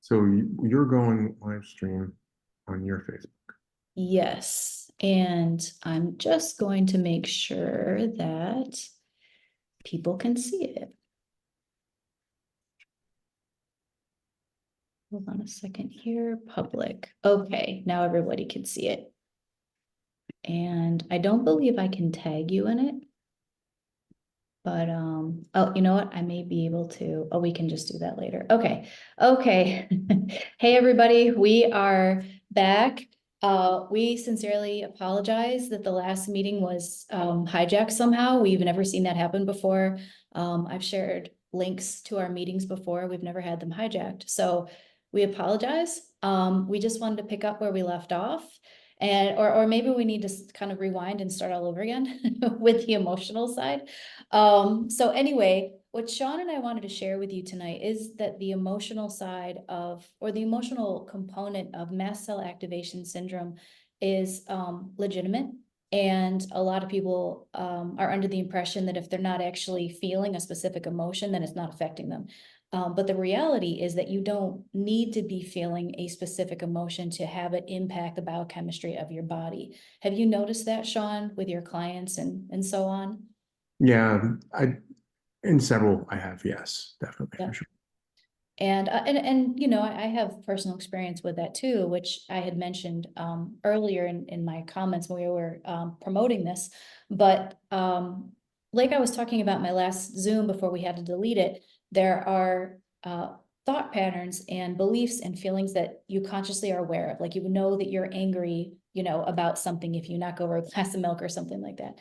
So you're going live stream on your Facebook. Yes, and I'm just going to make sure that people can see it. Hold on a second here, public. Okay, now everybody can see it. And I don't believe I can tag you in it. But, oh, you know what? I may be able to, oh, we can just do that later. Okay, okay. Hey, everybody, we are back. We sincerely apologize that the last meeting was hijacked somehow. We've never seen that happen before. I've shared links to our meetings before. We've never had them hijacked. So we apologize. We just wanted to pick up where we left off. And or maybe we need to kind of rewind and start all over again with the emotional side. So anyway, what Shawn and I wanted to share with you tonight is that the emotional side of, or the emotional component of mast cell activation syndrome is legitimate. And a lot of people are under the impression that if they're not actually feeling a specific emotion, then it's not affecting them. But the reality is that you don't need to be feeling a specific emotion to have it impact the biochemistry of your body. Have you noticed that, Shawn, with your clients and so on? Yeah, in several I have, yes, definitely Yeah. for sure. And you know, I have personal experience with that too, which I had mentioned earlier in my comments when we were promoting this. But like I was talking about my last Zoom before we had to delete it, there are thought patterns and beliefs and feelings that you consciously are aware of. Like you know that you're angry, you know, about something if you knock over a glass of milk or something like that.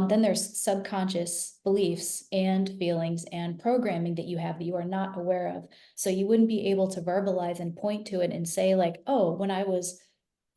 Then there's subconscious beliefs and feelings and programming that you have that you are not aware of. So you wouldn't be able to verbalize and point to it and say like, oh, when I was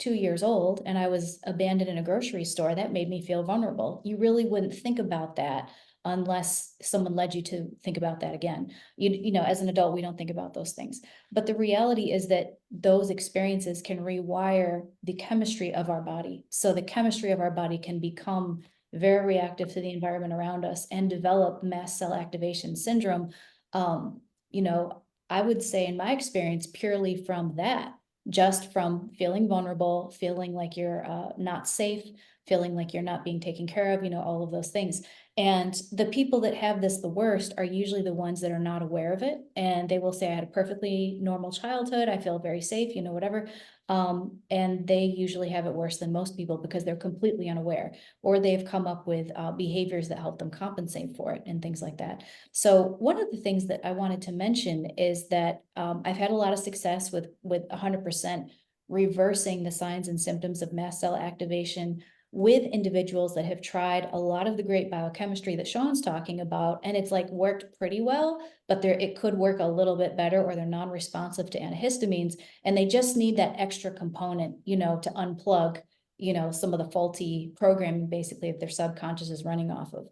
2 years old and I was abandoned in a grocery store, that made me feel vulnerable. You really wouldn't think about that unless someone led you to think about that again. You know, as an adult, we don't think about those things. But the reality is that those experiences can rewire the chemistry of our body. So the chemistry of our body can become very reactive to the environment around us and develop mast cell activation syndrome. You know, I would say in my experience, purely from that, just from feeling vulnerable, feeling like you're not safe, feeling like you're not being taken care of, you know, all of those things. And the people that have this the worst are usually the ones that are not aware of it. And they will say, I had a perfectly normal childhood. I feel very safe, you know, whatever. And they usually have it worse than most people because they're completely unaware, or they've come up with behaviors that help them compensate for it and things like that. So one of the things that I wanted to mention is that I've had a lot of success with 100% reversing the signs and symptoms of mast cell activation with individuals that have tried a lot of the great biochemistry that Shawn's talking about, and it's like worked pretty well, but it could work a little bit better, or they're non-responsive to antihistamines, and they just need that extra component, you know, to unplug, you know, some of the faulty programming basically that their subconscious is running off of.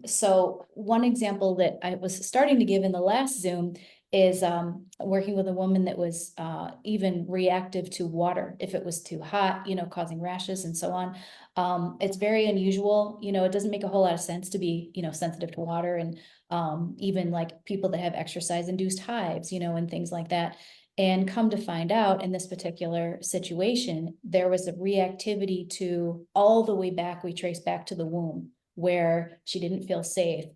So one example that I was starting to give in the last Zoom is working with a woman that was even reactive to water. If it was too hot, you know, causing rashes and so on. It's very unusual. You know, it doesn't make a whole lot of sense to be, you know, sensitive to water, and even like people that have exercise induced hives, you know, and things like that. And come to find out in this particular situation, there was a reactivity to all the way back, we trace back to the womb, where she didn't feel safe.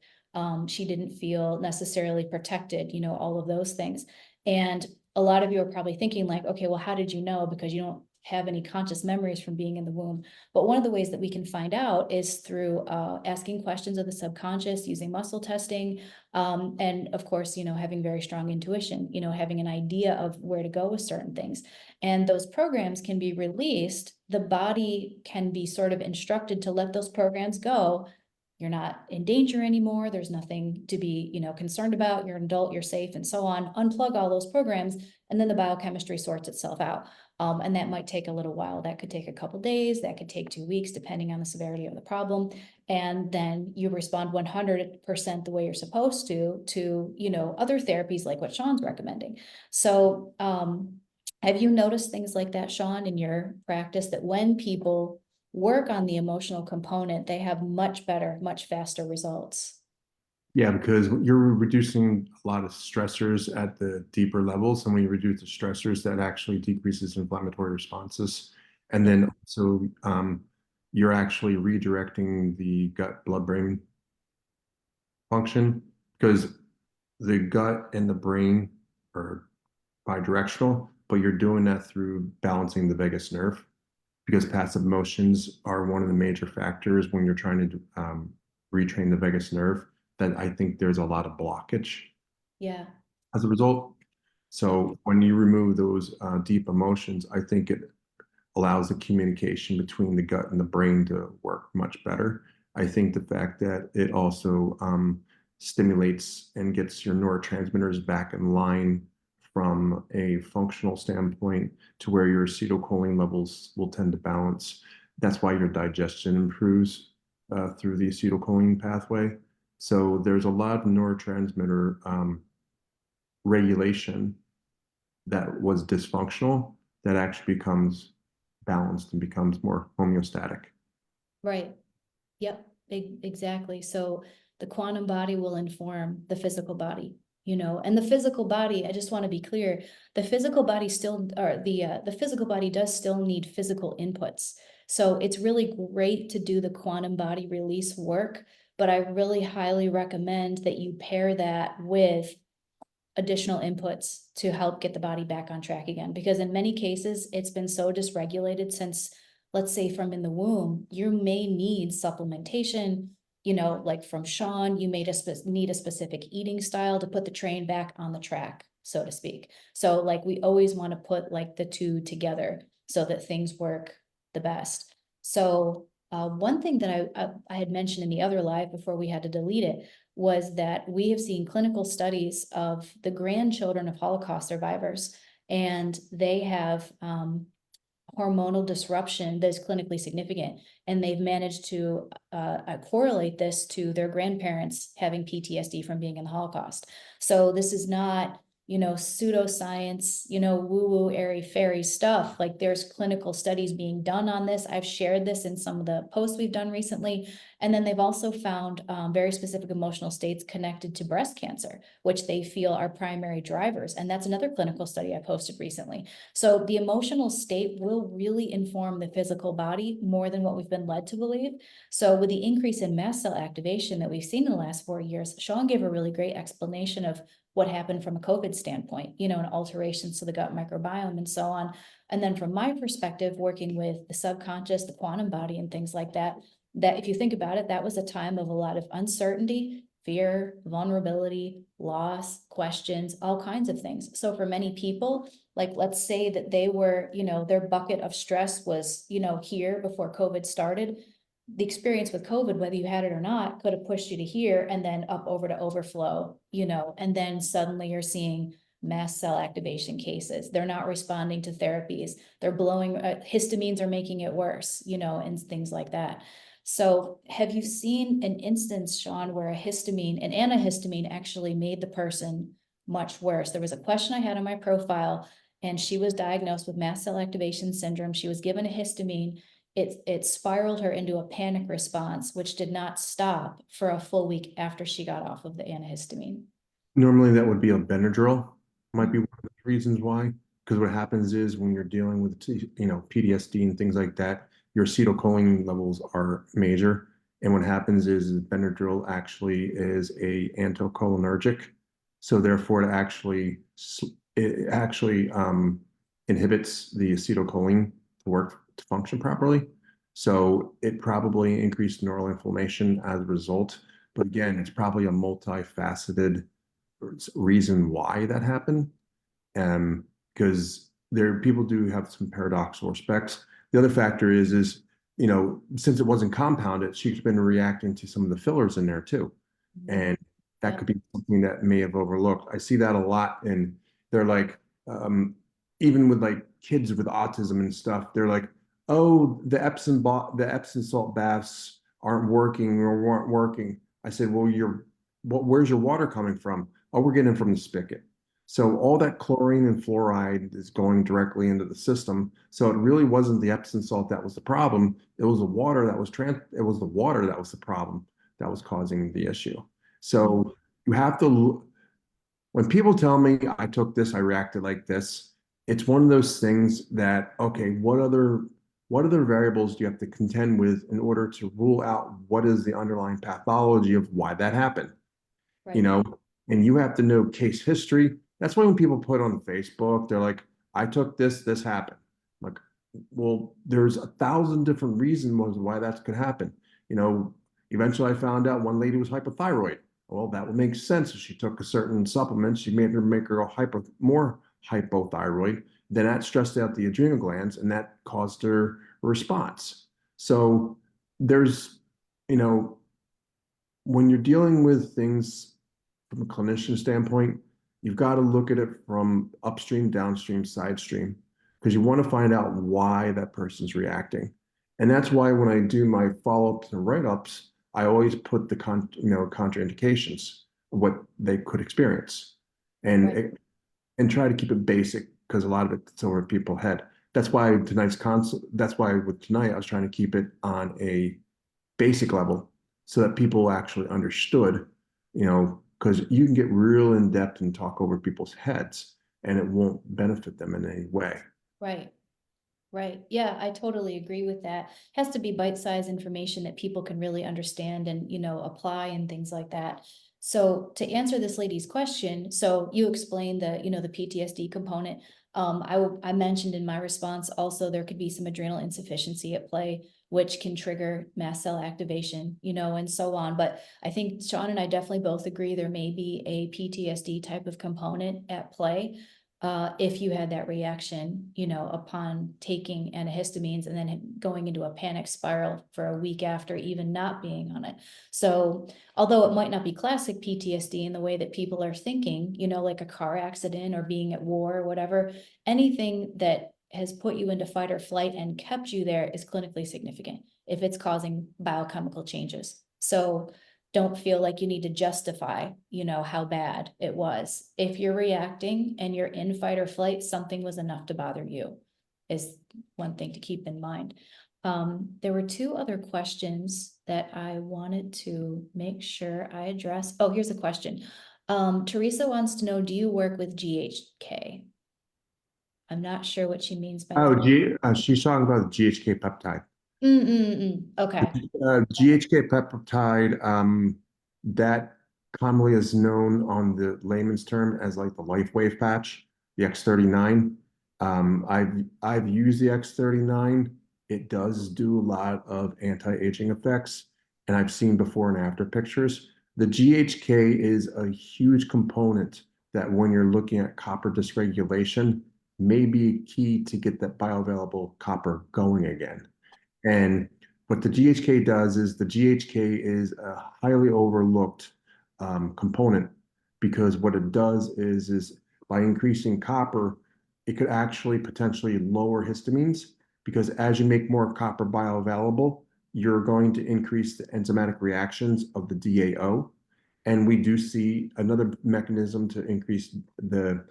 She didn't feel necessarily protected, you know, all of those things. And a lot of you are probably thinking like, okay, well, how did you know? Because you don't have any conscious memories from being in the womb. But one of the ways that we can find out is through asking questions of the subconscious, using muscle testing, and of course, you know, having very strong intuition, you know, having an idea of where to go with certain things. And those programs can be released. The body can be sort of instructed to let those programs go. You're not in danger anymore. There's nothing to be, you know, concerned about. You're an adult, you're safe, and so on. Unplug all those programs, and then the biochemistry sorts itself out. And that might take a little while. That could take a couple days. That could take 2 weeks, depending on the severity of the problem. And then you respond 100% the way you're supposed to, you know, other therapies like what Shawn's recommending. So, have you noticed things like that, Shawn, in your practice, that when people work on the emotional component, they have much better, much faster results? Yeah, because you're reducing a lot of stressors at the deeper levels, and when you reduce the stressors, that actually decreases inflammatory responses. And Yeah, then also, you're actually redirecting the gut blood-brain function because the gut and the brain are bidirectional, but you're doing that through balancing the vagus nerve because passive motions are one of the major factors when you're trying to retrain the vagus nerve that I think there's a lot of blockage yeah, as a result. yeah, So when you remove those deep emotions, I think it allows the communication between the gut and the brain to work much better. I think the fact that it also stimulates and gets your neurotransmitters back in line from a functional standpoint to where your acetylcholine levels will tend to balance. That's why your digestion improves through the acetylcholine pathway. So there's a lot of neurotransmitter regulation that was dysfunctional that actually becomes balanced and becomes more homeostatic. right. Yep, exactly. So the quantum body will inform the physical body, and the physical body, I just want to be clear, the physical body still, or the physical body does still need physical inputs. So it's really great to do the quantum body release work, but I really highly recommend that you pair that with additional inputs to help get the body back on track again. Because in many cases, it's been so dysregulated since, let's say, from in the womb, you may need supplementation, like from Shawn, you may just need a specific eating style to put the train back on the track, so to speak. So like we always want to put like the two together so that things work the best. So one thing that I had mentioned in the other live before we had to delete it was that we have seen clinical studies of the grandchildren of Holocaust survivors, and they have hormonal disruption that is clinically significant. And they've managed to correlate this to their grandparents having PTSD from being in the Holocaust. So this is not, pseudoscience, woo-woo, airy-fairy stuff. Like there's clinical studies being done on this. I've shared this in some of the posts we've done recently. And then they've also found very specific emotional states connected to breast cancer, which they feel are primary drivers. And that's another clinical study I posted recently. So the emotional state will really inform the physical body more than what we've been led to believe. So with the increase in mast cell activation that we've seen in the last 4 years, Shawn gave a really great explanation of what happened from a COVID standpoint, and alterations to the gut microbiome and so on. And then from my perspective, working with the subconscious, the quantum body and things like that, that if you think about it, that was a time of a lot of uncertainty, fear, vulnerability, loss, questions, all kinds of things. So for many people, like let's say that they were, their bucket of stress was, here before COVID started. The experience with COVID, whether you had it or not, could have pushed you to here and then up over to overflow, and then suddenly you're seeing mast cell activation cases. They're not responding to therapies. They're blowing, histamines are making it worse, and things like that. So have you seen an instance, Shawn, where an antihistamine actually made the person much worse? There was a question I had on my profile, and she was diagnosed with mast cell activation syndrome. She was given a histamine. It spiraled her into a panic response, which did not stop for a full week after she got off of the antihistamine. Normally, that would be a Benadryl, might be Mhm. one of the reasons why. Because what happens is when you're dealing with, PTSD and things like that, your acetylcholine levels are major. And what happens is Benadryl actually is a anticholinergic. So therefore, it actually inhibits the acetylcholine to work to function properly. So it probably increased neural inflammation as a result. But again, it's probably a multifaceted reason why that happened. Because people do have some paradoxical respects. The other factor is since it wasn't compounded, she's been reacting to some of the fillers in there too, Mhm. and that Yep. could be something that may have overlooked. I see that a lot, and they're like, even with like kids with autism and stuff, they're like, oh, the Epsom salt baths aren't working or weren't working. I said, well, where's your water coming from? Oh, we're getting it from the spigot. So all that chlorine and fluoride is going directly into the system. So it really wasn't the Epsom salt that was the problem. It was the water that was the water that was the problem that was causing the issue. So you have to, when people tell me I took this, I reacted like this, it's one of those things that, okay, what other variables do you have to contend with in order to rule out what is the underlying pathology of why that happened? You Right, know, and you have to know case history. That's why when people put on Facebook, they're like, I took this, this happened. Like, well, there's 1,000 different reasons why that could happen. You know, eventually I found out one lady was hypothyroid. Well, that would make sense. If she took a certain supplement, she made her make her more hypothyroid. Then that stressed out the adrenal glands and that caused her response. So there's, you know, when you're dealing with things from a clinician standpoint, you've got to look at it from upstream, downstream, side stream, because you want to find out why that person's reacting. And that's why when I do my follow-ups and write-ups, I always put the contraindications of what they could experience, and right, and try to keep it basic because a lot of it's over people's head. That's why tonight's consult. That's why with tonight I was trying to keep it on a basic level so that people actually understood, because you can get real in depth and talk over people's heads and it won't benefit them in any way. right. Right. Yeah, I totally agree with that. Has to be bite-sized information that people can really understand and, apply and things like that. So to answer this lady's question, so you explained the PTSD component. I mentioned in my response also there could be some adrenal insufficiency at play, which can trigger mast cell activation, and so on. But I think Shawn and I definitely both agree there may be a PTSD type of component at play if you had that reaction, upon taking antihistamines and then going into a panic spiral for a week after even not being on it. So, although it might not be classic PTSD in the way that people are thinking, like a car accident or being at war or whatever, anything that has put you into fight or flight and kept you there is clinically significant if it's causing biochemical changes. So, don't feel like you need to justify, how bad it was. If you're reacting and you're in fight or flight, something was enough to bother you, is one thing to keep in mind. There were two other questions that I wanted to make sure I address. Oh, here's a question. Teresa wants to know, do you work with GHK? I'm not sure what she means by Oh, that. she's talking about the GHK peptide. Okay. GHK peptide, that commonly is known on the layman's term as like the LifeWave patch, the X39. I've used the X39. It does do a lot of anti-aging effects, and I've seen before and after pictures. The GHK is a huge component that when you're looking at copper dysregulation, may be key to get that bioavailable copper going again. And what the GHK does is the GHK is a highly overlooked component because what it does is by increasing copper, it could actually potentially lower histamines because as you make more copper bioavailable, you're going to increase the enzymatic reactions of the DAO. And we do see another mechanism to increase the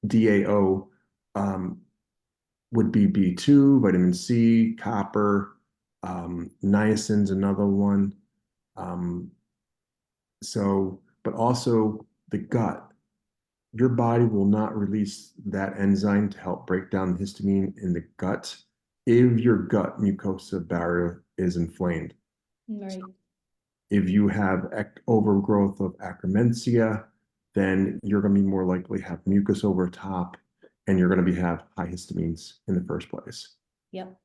DAO um, would be B2, vitamin C, copper, niacin's another one. Um, but also the gut. Your body will not release that enzyme to help break down histamine in the gut if your gut mucosa barrier is inflamed. Right. If you have overgrowth of akkermansia, then you're going to be more likely to have mucus over top, and you're going to have high histamines in the first place. Yep.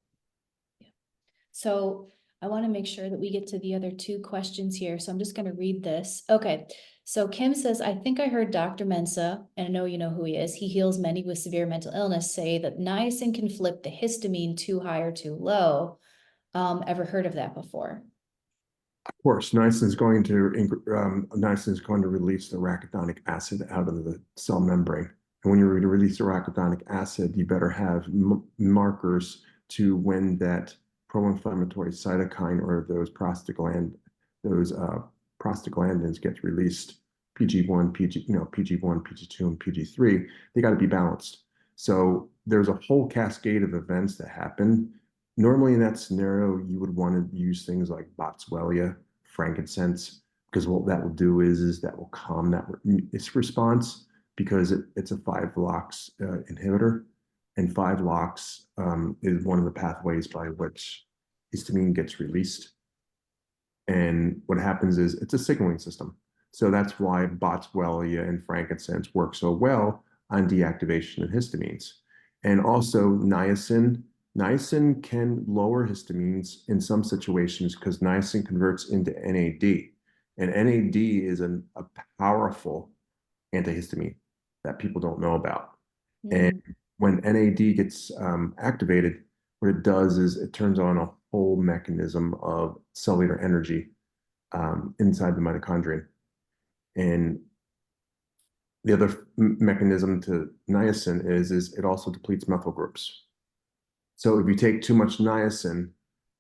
So I want to make sure that we get to the other two questions here. So I'm just going to read this. Okay. So Kim says, I think I heard Dr. Mensa, and I know you know who he is. He heals many with severe mental illness, say that niacin can flip the histamine too high or too low. Ever heard of that before? Of course, niacin is going to release the arachidonic acid out of the cell membrane. And when you release the arachidonic acid, you better have markers to when that pro-inflammatory cytokine or those prostaglandins get released. PG1, PG1, PG2, and PG3. They got to be balanced. So there's a whole cascade of events that happen. Normally, in that scenario, you would want to use things like Boswellia, frankincense, because what that will do is that will calm that its response, because it's a 5-LOX inhibitor, and 5-LOX is one of the pathways by which histamine gets released. And what happens is it's a signaling system. So that's why Boswellia and frankincense work so well on deactivation of histamines. And also niacin. Niacin can lower histamines in some situations because niacin converts into NAD. And NAD is a powerful antihistamine that people don't know about. And Mm, when NAD gets activated, what it does is it turns on a whole mechanism of cellular energy inside the mitochondrion. And the other mechanism to niacin is it also depletes methyl groups. So if you take too much niacin,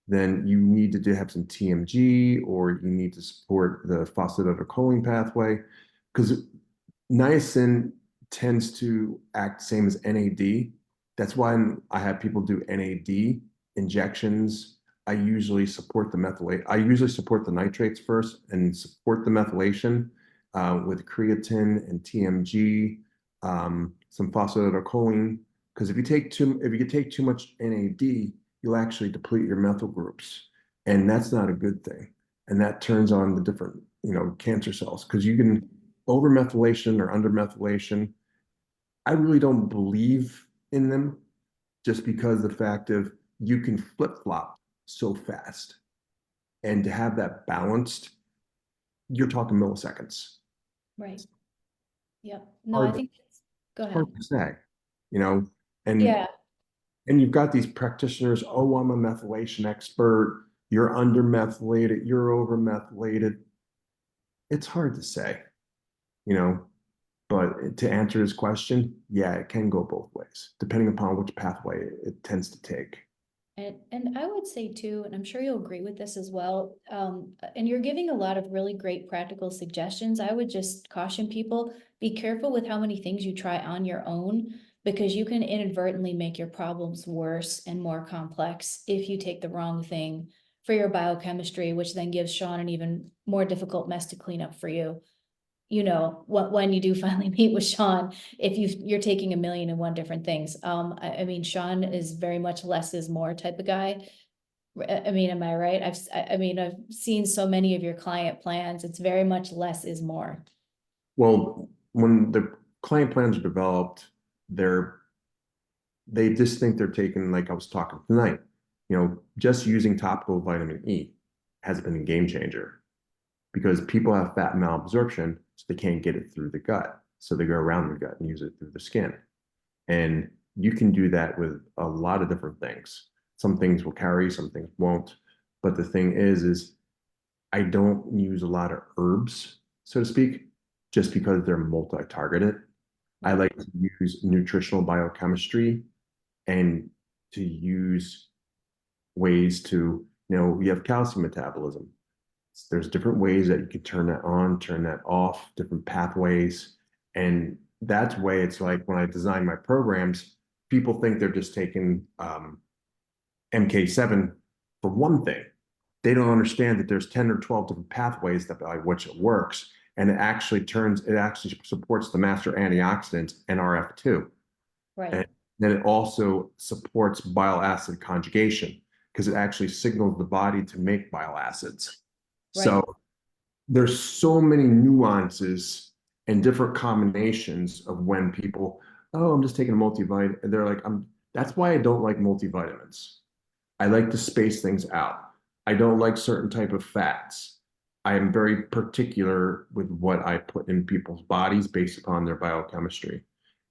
then you need to have some TMG, or you need to support the phosphatidylcholine pathway, because niacin tends to act same as NAD. That's why I have people do NAD injections. I usually support the nitrates first and support the methylation with creatine and TMG, some phosphatidylcholine. Because if you take too much NAD, you'll actually deplete your methyl groups, and that's not a good thing. And that turns on the different, cancer cells, because you can over-methylation or under-methylation. I really don't believe in them, just because the fact of you can flip-flop so fast. And to have that balanced, you're talking milliseconds. right. Yep. No, I Hard, think, go it's ahead. hard to say, you know, and Yeah. and you've got these practitioners, oh, I'm a methylation expert, you're under methylated, you're over methylated. It's hard to say, you know, but to answer his question, yeah, it can go both ways, depending upon which pathway it tends to take. And I would say too, and I'm sure you'll agree with this as well, and you're giving a lot of really great practical suggestions. I would just caution people, be careful with how many things you try on your own, because you can inadvertently make your problems worse and more complex if you take the wrong thing for your biochemistry, which then gives Shawn an even more difficult mess to clean up for you. When you do finally meet with Shawn, if you're taking a million and one different things. I mean, Shawn is very much less is more type of guy. I mean, am I right? I've seen so many of your client plans. It's very much less is more. Well, when the client plans are developed, they're they just think they're taking, like I was talking tonight, just using topical vitamin E has been a game changer, because people have fat malabsorption, so they can't get it through the gut. So they go around the gut and use it through the skin. And you can do that with a lot of different things. Some things will carry, some things won't. But the thing is I don't use a lot of herbs, so to speak, just because they're multi-targeted. I Right, like to use nutritional biochemistry and to use ways to, you have calcium metabolism. There's different ways that you can turn that on, turn that off, different pathways. And that's way it's like when I design my programs, people think they're just taking MK7 for one thing. They don't understand that there's 10 or 12 different pathways that by which it works. And it actually supports the master antioxidant NRF2. right, And then it also supports bile acid conjugation, because it actually signals the body to make bile acids. right, So there's so many nuances and different combinations of when people, oh, I'm just taking a multivitamin. And they're like, that's why I don't like multivitamins. I like to space things out. I don't like certain type of fats. I am very particular with what I put in people's bodies based upon their biochemistry.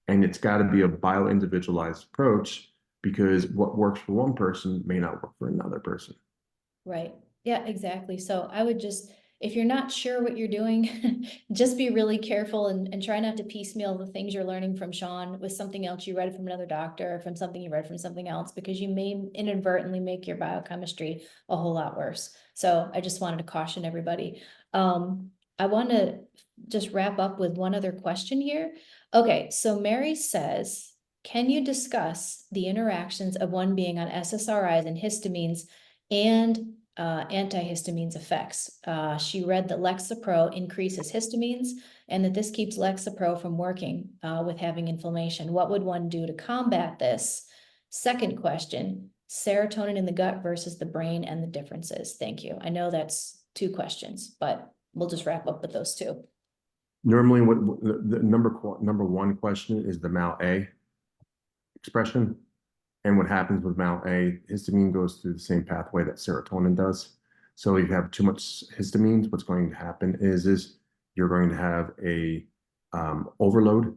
And it's got to be a bio-individualized approach, because what works for one person may not work for another person. right. Yeah, exactly. So I would just, if you're not sure what you're doing, just be really careful and try not to piecemeal the things you're learning from Shawn with something else you read from another doctor, or from something you read from something else, because you may inadvertently make your biochemistry a whole lot worse. So I just wanted to caution everybody. I want to just wrap up with one other question here. Okay, so Mary says, can you discuss the interactions of one being on SSRIs and histamines and antihistamines effects. She read that Lexapro increases histamines and that this keeps Lexapro from working with having inflammation. What would one do to combat this? Second question, serotonin in the gut versus the brain and the differences. Thank you. I know that's 2 questions, but we'll just wrap up with those 2. Normally, what the number one question is the MAO-A expression. And what happens with MAO-A, histamine goes through the same pathway that serotonin does. So if you have too much histamines, what's going to happen is you're going to have a overload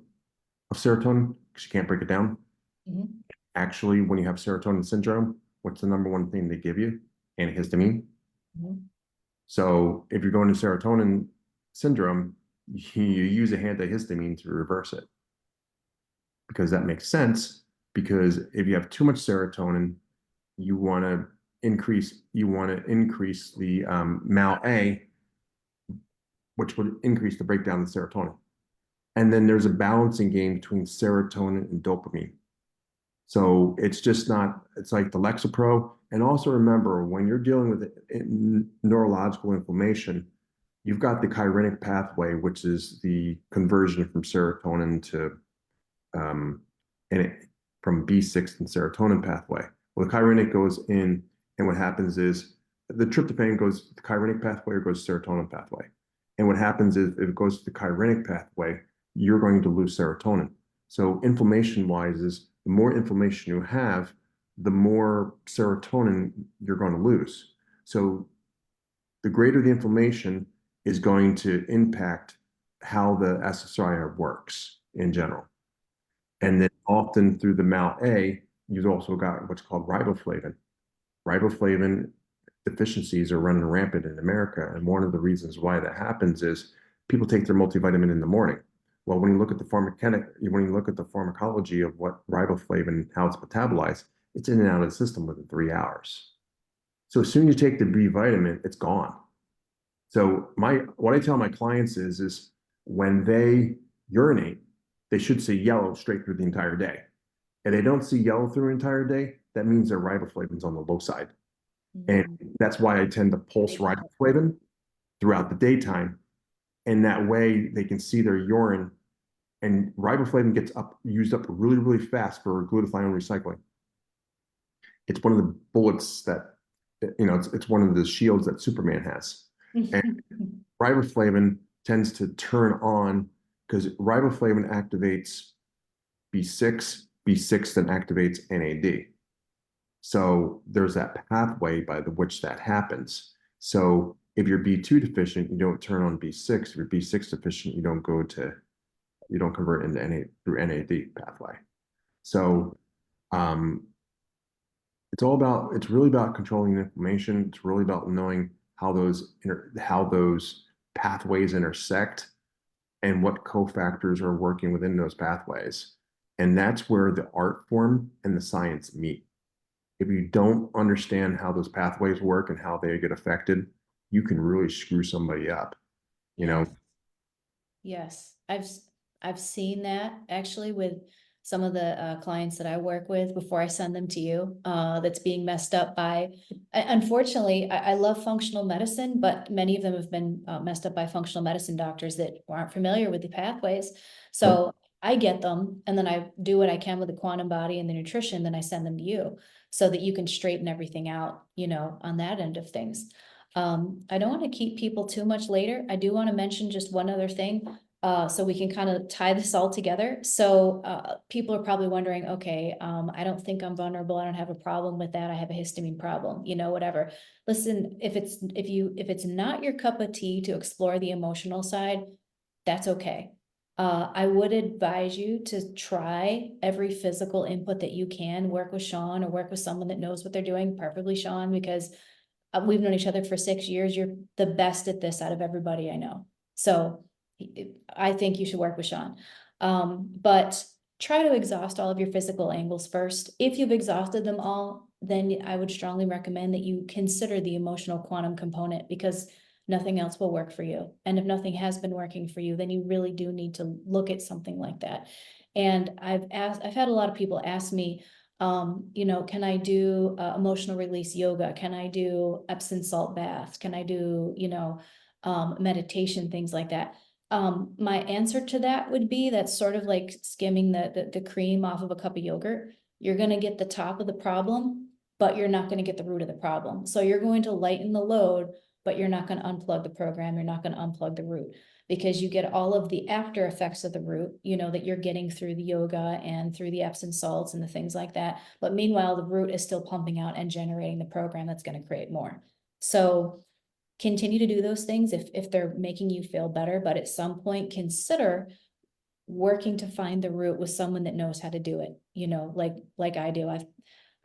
of serotonin because you can't break it down. Mhm. Actually, when you have serotonin syndrome, what's the number one thing they give you? Antihistamine. Mhm. So if you're going to serotonin syndrome, you use a antihistamine to reverse it because that makes sense. Because if you have too much serotonin, you want to increase the MAO-A, which would increase the breakdown of serotonin. And then there's a balancing game between serotonin and dopamine. So it's just not, it's like the Lexapro. And also remember, when you're dealing with neurological inflammation, you've got the chirinic pathway, which is the conversion from serotonin to um, and it, from B6 and serotonin pathway. Well, the chirinic goes in, and what happens is the tryptophan goes to the chirinic pathway or goes to serotonin pathway. And what happens is if it goes to the chirinic pathway, you're going to lose serotonin. So inflammation wise is the more inflammation you have, the more serotonin you're going to lose. So the greater the inflammation is going to impact how the SSRI works in general. And then often through the MAO-A, you've also got what's called riboflavin. Riboflavin deficiencies are running rampant in America. And one of the reasons why that happens is people take their multivitamin in the morning. Well, when you look at the pharmacology of what riboflavin, how it's metabolized, it's in and out of the system within 3 hours. So as soon as you take the B vitamin, it's gone. So what I tell my clients is when they urinate, they should see yellow straight through the entire day. And they don't see yellow through the entire day, that means their riboflavin's on the low side. And that's why I tend to pulse riboflavin throughout the daytime. And that way they can see their urine. And riboflavin gets used up really, really fast for glutathione recycling. It's one of the bullets that, it's one of the shields that Superman has. And riboflavin tends to turn on because riboflavin activates B6, B6 then activates NAD. So there's that pathway by which that happens. So if you're B2 deficient, you don't turn on B6. If you're B6 deficient, you don't convert into NAD through NAD pathway. So it's really about controlling the inflammation. It's really about knowing how those pathways intersect and what cofactors are working within those pathways. And that's where the art form and the science meet. If you don't understand how those pathways work and how they get affected, you can really screw somebody up, you know? Yes, I've seen that actually with some of the clients that I work with before I send them to you, that's being messed up by, unfortunately, I love functional medicine, but many of them have been messed up by functional medicine doctors that aren't familiar with the pathways. So I get them, and then I do what I can with the quantum body and the nutrition, then I send them to you so that you can straighten everything out, on that end of things. I don't want to keep people too much later. I do want to mention just one other thing, so we can kind of tie this all together. So people are probably wondering, okay, I don't think I'm vulnerable. I don't have a problem with that. I have a histamine problem, whatever. Listen, if it's not your cup of tea to explore the emotional side, that's okay. I would advise you to try every physical input that you can, work with Shawn or work with someone that knows what they're doing, preferably Shawn, because we've known each other for 6 years. You're the best at this out of everybody I know. So I think you should work with Shawn. But try to exhaust all of your physical angles first. If you've exhausted them all, then I would strongly recommend that you consider the emotional quantum component, because nothing else will work for you. And if nothing has been working for you, then you really do need to look at something like that. And I've had a lot of people ask me, You know, can I do emotional release yoga? Can I do Epsom salt baths? Can I do, you know, meditation, things like that? My answer to that would be that's sort of like skimming the cream off of a cup of yogurt. You're gonna get the top of the problem, but you're not gonna get the root of the problem. So you're going to lighten the load, but you're not gonna unplug the program. You're not gonna unplug the root because you get all of the after effects of the root, you know, that you're getting through the yoga and through the Epsom salts and the things like that. But meanwhile, the root is still pumping out and generating the program that's going to create more. So continue to do those things if they're making you feel better, but at some point consider working to find the root with someone that knows how to do it, you know, like I do.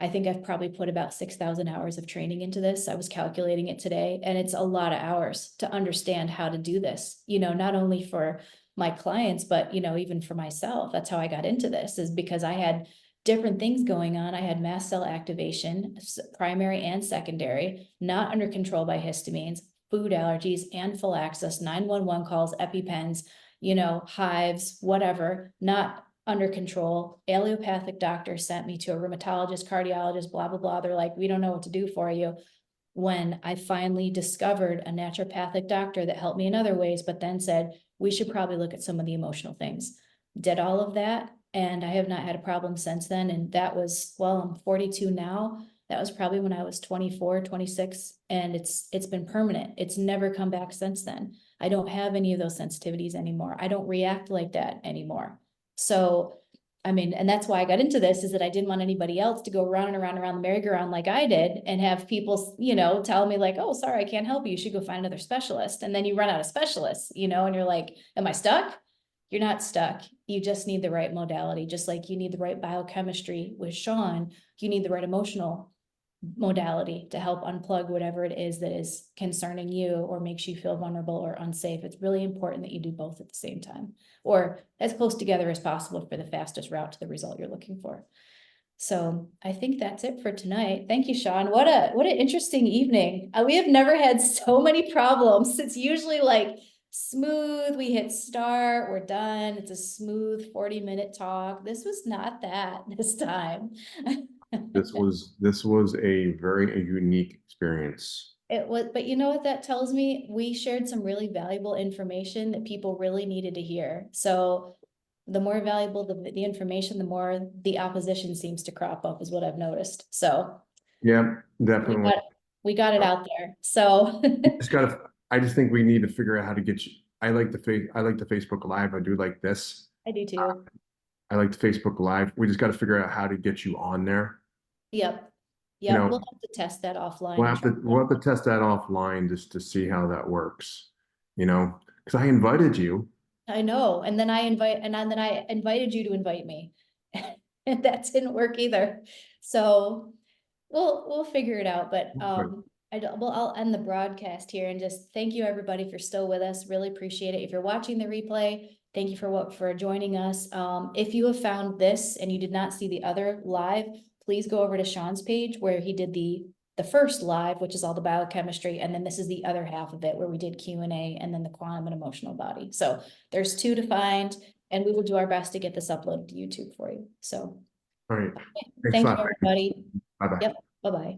I think I've probably put about 6,000 hours of training into this. I was calculating it today, and it's a lot of hours to understand how to do this, you know, not only for my clients, but, you know, even for myself. That's how I got into this, is because I had different things going on. I had mast cell activation, primary and secondary, not under control by histamines, food allergies, anaphylaxis, 911 calls, EpiPens, you know, hives, whatever, not under control. Allopathic doctor sent me to a rheumatologist, cardiologist, blah, blah, blah. They're like, we don't know what to do for you. When I finally discovered a naturopathic doctor that helped me in other ways, but then said, we should probably look at some of the emotional things. Did all of that. And I have not had a problem since then. And that was, well, I'm 42 now. That was probably when I was 24, 26, and it's been permanent. It's never come back since then. I don't have any of those sensitivities anymore. I don't react like that anymore. So, I mean, and that's why I got into this, is that I didn't want anybody else to go around and around and around the merry-go-round like I did and have people, you know, tell me like, oh, sorry, I can't help you. You should go find another specialist. And then you run out of specialists, you know, and you're like, am I stuck? You're not stuck. You just need the right modality, just like you need the right biochemistry with Shawn. You need the right emotional modality to help unplug whatever it is that is concerning you or makes you feel vulnerable or unsafe. It's really important that you do both at the same time, or as close together as possible for the fastest route to the result you're looking for. So I think that's it for tonight. Thank you, Shawn. What an interesting evening. We have never had so many problems. It's usually like smooth, we hit start, we're done. It's a smooth 40-minute talk. This was not that this time. This was a very unique experience. It was, but you know what that tells me? We shared some really valuable information that people really needed to hear. So the more valuable the information, the more the opposition seems to crop up, is what I've noticed. So Yeah, we definitely. got, we got it out there. So Just gotta, I just think we need to figure out how to get you. I like the Facebook Live. I do like this. I do too. I like the Facebook Live. We just got to figure out how to get you on there. Yep. You Yep. We'll know, have to test that offline and try. we'll have to test that offline just to see how that works. You know, because I invited you. I know. And then then I invited you to invite me. And that didn't work either. So we'll figure it out, but well, I'll end the broadcast here and just thank you everybody for still with us. Really appreciate it. If you're watching the replay, thank you for joining us. If you have found this and you did not see the other live, please go over to Shawn's page where he did the first live, which is all the biochemistry, and then this is the other half of it where we did Q&A and then the quantum and emotional body. So there's two to find, and we will do our best to get this uploaded to YouTube for you. So All right. Thanks a thank you, lot. everybody. Bye bye. Yep. Bye-bye.